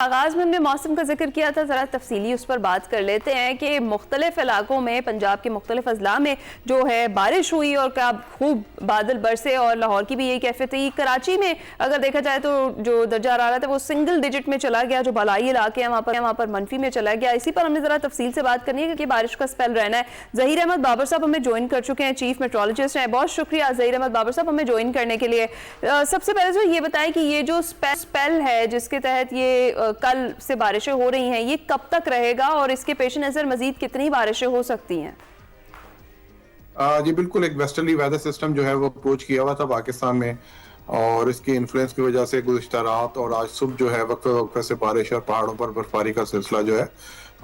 आगाज में हमने मौसम का जिक्र किया था, ज़रा तफसीली उस पर बात कर लेते हैं कि मुख्तलिफ इलाकों में, पंजाब के मुख्तलिफ अजला में जो है बारिश हुई और क्या खूब बादल बरसे और लाहौर की भी यही कैफियत थी। कराची में अगर देखा जाए तो जो दर्जा हरारत है वो सिंगल डिजिट में चला गया, जो बलाई इलाके हैं वहाँ पर मनफी में चला गया। इसी पर हमने ज़रा तफसील से बात करनी है क्योंकि बारिश का स्पेल रहना है। ज़हीर अहमद बाबर साहब हमें ज्वाइन कर चुके हैं, चीफ मेट्रोलॉजिस्ट हैं। बहुत शुक्रिया ज़हीर अहमद बाबर साहब हमें ज्वाइन करने के लिए। सबसे पहले तो ये बताएं कि ये जो स्पेल है जिसके तहत ये कल से बारिशें हो रही हैं, ये कब तक रहेगा और इसके पेश नजर मजीद कितनी बारिशें हो सकती हैं? जी बिल्कुल, एक वेस्टर्ली वेदर सिस्टम जो है वो अप्रोच किया हुआ था पाकिस्तान में और इसके इन्फ्लुएंस की वजह से गुज़िश्ता रात और आज सुबह जो है वक्फे वक्फे से बारिश और पहाड़ों पर बर्फबारी का सिलसिला जो है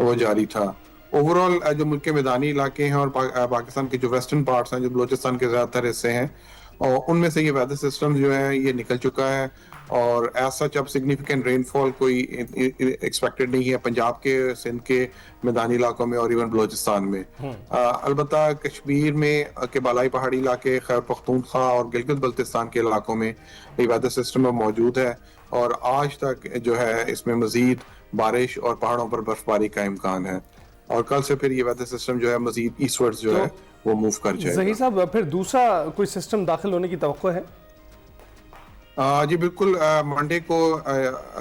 वो जारी था। ओवरऑल जो मुल्क के मैदानी इलाके हैं और पाकिस्तान के जो वेस्टर्न पार्ट्स हैं, जो बलोचिस्तान के ज़्यादातर हिस्से हैं, और उनमें से ये वेदर सिस्टम जो है ये निकल चुका है और एज सच अब सिग्निफिकेंट रेनफॉल कोई एक्सपेक्टेड नहीं है पंजाब के, सिंध के मैदानी इलाकों में और इवन बलोचिस्तान में। अलबत्ता कश्मीर में के बालाई पहाड़ी इलाके, खैबर पख्तूनख्वा और गिलगित बल्तिस्तान के इलाकों में ये वेदर सिस्टम मौजूद है और आज तक जो है इसमें मजीद बारिश और पहाड़ों पर बर्फबारी का इम्कान है और कल से फिर ये वेदर सिस्टम जो है मजीद ईस्टवर्ड्स जो है वो मूव कर जाएगा। ज़हीर साहब, फिर दूसरा कोई सिस्टम दाखिल होने की तवक्को है? जी बिल्कुल, मंडे को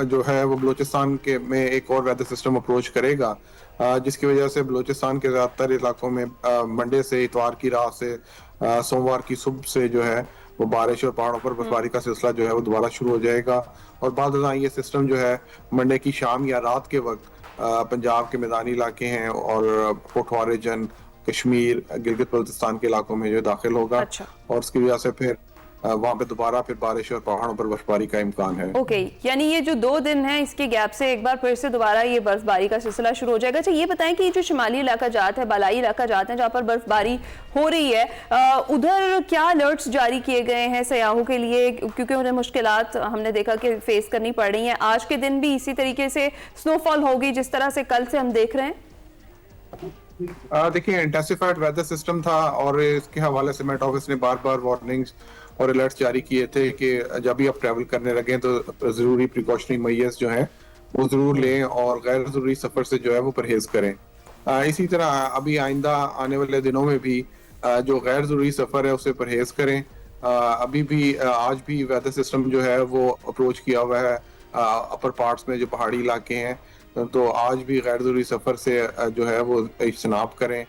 जो है वो बलूचिस्तान के में एक और वेदर सिस्टम अप्रोच करेगा जिसकी वजह से बलूचिस्तान के ज़्यादातर इलाकों में मंडे से इतवार की रात से सोमवार की सुबह से जो है वो बारिश और पहाड़ों पर बर्फबारी का सिलसिला जो है वो दोबारा शुरू हो जाएगा और बाद ये सिस्टम जो है मंडे की शाम या रात के वक्त पंजाब के मैदानी इलाके हैं और पोठवार रीजन, कश्मीर, गिलगित बल्तिस्तान के इलाकों में जो दाखिल होगा। अच्छा। और उसकी वजह से फिर वहां पे दोबारा फिर बारिश और पहाड़ों पर बर्फबारी का इम्कान है। ओके, यानी ये जो 2 दिन है इसके गैप से एक बार फिर से दोबारा ये बर्फबारी का सिलसिला शुरू हो जाएगा। अच्छा, ये बताएं कि ये जो शिमाली इलाका जात है, बालाई इलाका जात है जहाँ पर बर्फबारी हो रही है, उधर क्या अलर्ट्स जारी किए गए हैं सयाहों के लिए, क्योंकि उन्हें मुश्किलात हमने देखा कि फेस करनी पड़ रही हैं। आज के दिन भी इसी तरीके से स्नोफॉल होगी जिस तरह से कल से हम देख रहे हैं? देखिए, इंटेंसिफाइड वेदर सिस्टम था और इसके हवाले से मेट ऑफिस ने बार बार वार्निंग्स और अलर्ट्स जारी किए थे कि जब भी आप ट्रैवल करने लगे तो जरूरी प्रिकॉशनरी मेजर्स जो हैं वो जरूर लें और गैर जरूरी सफर से जो है वो परहेज करें। इसी तरह अभी आइंदा आने वाले दिनों में भी जो गैर जरूरी सफर है उससे परहेज करें। अभी भी आज भी वेदर सिस्टम जो है वो अप्रोच किया हुआ है अपर पार्ट्स में जो पहाड़ी इलाके हैं, तो आज भी गैर जरूरी सफर से जो है वो इज्तनाब करें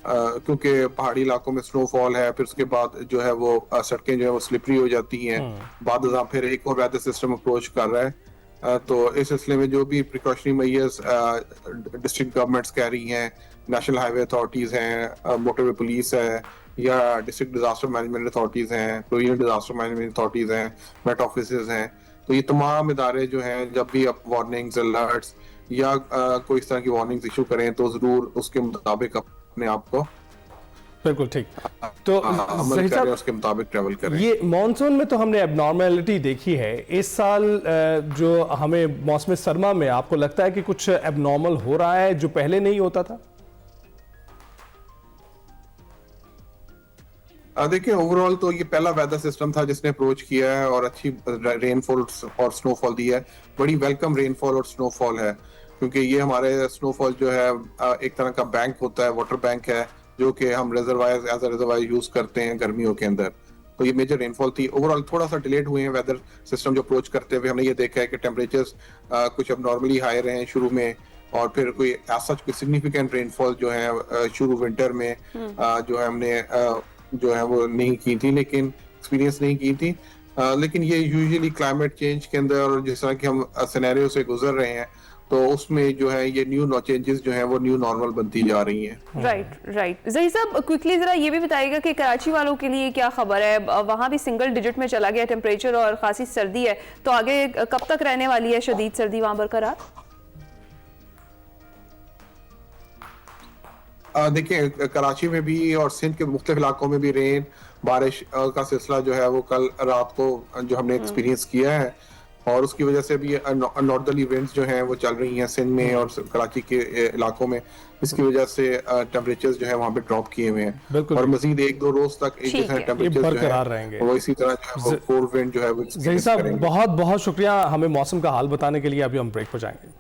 क्योंकि पहाड़ी इलाकों में स्नोफॉल है, फिर उसके बाद जो है वो सड़कें जो है वो स्लिपरी हो जाती हैं। बाद फिर एक और वेदर सिस्टम अप्रोच कर रहा है तो इस सिलसिले में जो भी प्रिकॉशनरी मेजर्स डिस्ट्रिक्ट गवर्नमेंट्स कह रही हैं, नेशनल हाईवे अथॉरिटीज हैं, मोटरवे पुलिस है या डिस्ट्रिक्ट डिजास्टर मैनेजमेंट अथॉरिटीज हैं, प्रोविजनल डिजास्टर मैनेजमेंट अथॉरिटीज हैं, मेट ऑफिस हैं, तो ये तमाम इदारे जो हैं जब भी आप वार्निंग्स, अलर्ट्स या कोई इस तरह की वार्निंग्स इशू करें तो जरूर उसके मुताबिक अपने आप को बिल्कुल ठीक तो अमल करें, उसके मुताबिक ट्रैवल करें। ये मॉनसून में तो हमने एबनॉर्मेलिटी देखी है इस साल, जो हमें मौसम सरमा में आपको लगता है कि कुछ एबनॉर्मल हो रहा है जो पहले नहीं होता था? देखिए, ओवरऑल तो ये पहला वेदर सिस्टम था जिसने अप्रोच किया है और अच्छी रेनफॉल और स्नोफॉल दी है। बड़ी वेलकम रेनफॉल और स्नोफॉल है क्योंकि ये हमारे स्नोफॉल जो है एक तरह का बैंक होता है, वाटर बैंक है जो कि हम reservoir as a reservoir use करते हैं गर्मियों के अंदर। तो ये मेजर रेनफॉल थी। ओवरऑल थोड़ा सा डिलेड हुए हैं वेदर सिस्टम जो अप्रोच करते हुए। हमने ये देखा है कि टेम्परेचर्स कुछ अब नॉर्मली हाई रहे हैं शुरू में और फिर कोई सच कोई सिग्निफिकेंट रेनफॉल जो है शुरू विंटर में जो है हमने जो है वो नहीं की थी, लेकिन एक्सपीरियंस नहीं की थी। लेकिन ये यूजुअली क्लाइमेट चेंज के अंदर और जिस तरह की हम सिनेरियो से गुजर रहे हैं तो उसमें जो है ये न्यू चेंजेस जो है वो न्यू नॉर्मल बनती जा रही हैं। राइट। ज़हीर साहब, क्विकली जरा ये भी बताइएगा कि कराची वालों के लिए क्या खबर है? वहाँ भी सिंगल डिजिट में चला गया टेम्परेचर और खासी सर्दी है, तो आगे कब तक रहने वाली है शदीद सर्दी वहाँ बरकरार? देखिए, कराची में भी और सिंध के मुख्तलिफ इलाकों में भी बारिश का सिलसिला जो है वो कल रात को जो हमने एक्सपीरियंस किया है और उसकी वजह से भी नॉर्दर्ली विंड्स जो हैं वो चल रही हैं सिंध में और कराची के इलाकों में, इसकी वजह से टेम्परेचर्स जो है वहाँ पे ड्रॉप किए हुए हैं बिल्कुल। और मजीद 1-2 रोज तक एक ठीक जैसा है। टेम्परेचर जो बरकरार है रहेंगे। वो इसी तरह जो है कोल्ड विंड जो है वो जहीर experience साहब करेंगे। बहुत बहुत शुक्रिया हमें मौसम का हाल बताने के लिए। अभी हम ब्रेक पर जाएंगे।